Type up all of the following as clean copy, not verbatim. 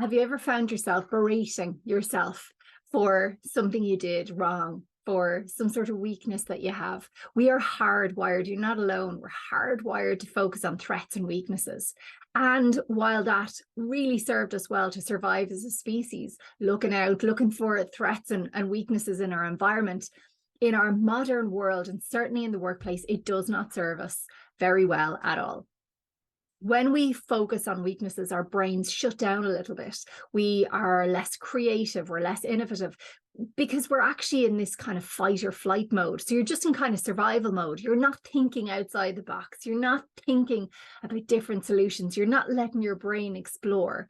Have you ever found yourself berating yourself for something you did wrong, for some sort of weakness that you have? We are hardwired, you're not alone. We're hardwired to focus on threats and weaknesses. And while that really served us well to survive as a species, looking out, looking for threats and weaknesses in our environment, in our modern world, and certainly in the workplace, it does not serve us very well at all. When we focus on weaknesses, our brains shut down a little bit. We are less creative, we're less innovative, because we're actually in this kind of fight or flight mode. So you're just in kind of survival mode. You're not thinking outside the box. You're not thinking about different solutions. You're not letting your brain explore.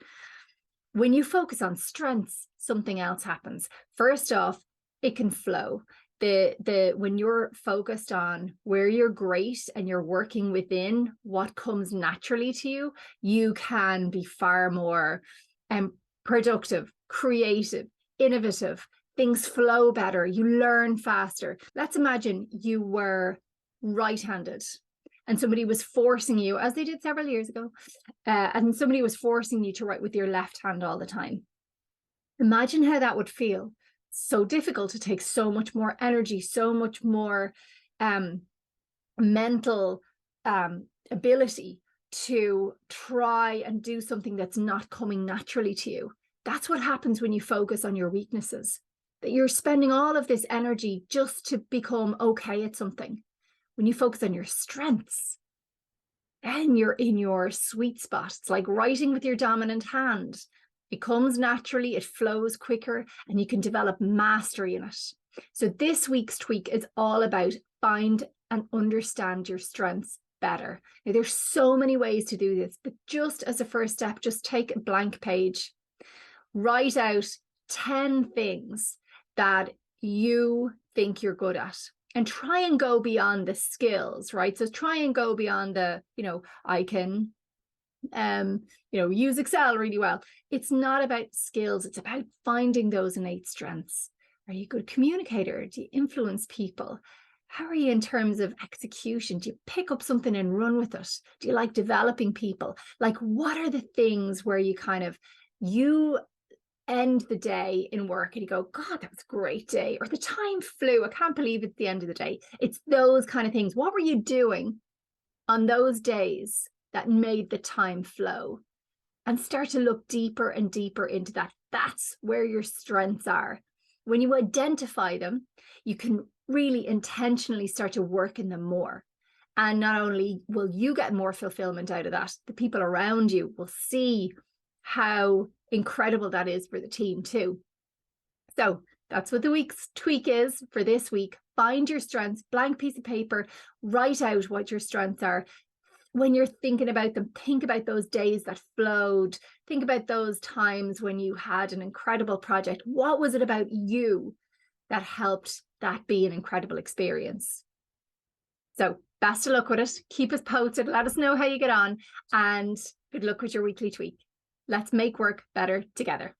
When you focus on strengths, something else happens. First off, it can flow. When you're focused on where you're great and you're working within what comes naturally to you, you can be far more productive, creative, innovative. Things flow better. You learn faster. Let's imagine you were right-handed and somebody was forcing you, as they did several years ago, and somebody was forcing you to write with your left hand all the time. Imagine how that would feel. So difficult. To take so much more energy, so much more mental ability to try and do something that's not coming naturally to you. That's what happens when you focus on your weaknesses, that you're spending all of this energy just to become okay at something. When you focus on your strengths, then you're in your sweet spot. It's like writing with your dominant hand. It comes naturally, it flows quicker, and you can develop mastery in it. So this week's tweak is all about find and understand your strengths better. Now, there's so many ways to do this, but just as a first step, just take a blank page, write out 10 things that you think you're good at, and try and go beyond the skills, right? So try and go beyond the, I can use Excel really well. It's not about skills. It's about finding those innate strengths. Are you a good communicator? Do you influence people? How are you in terms of execution? Do you pick up something and run with it? Do you like developing people? Like, what are the things where you end the day in work and you go, God, that was a great day, or the time flew, I can't believe it's the end of the day. It's those kind of things. What were you doing on those days that made the time flow? And start to look deeper and deeper into that. That's where your strengths are. When you identify them, you can really intentionally start to work in them more. And not only will you get more fulfillment out of that, the people around you will see how incredible that is for the team too. So that's what the week's tweak is for this week. Find your strengths, blank piece of paper, write out what your strengths are. When you're thinking about them, think about those days that flowed. Think about those times when you had an incredible project. What was it about you that helped that be an incredible experience? So best of luck with it. Keep us posted. Let us know how you get on, and good luck with your weekly tweak. Let's make work better together.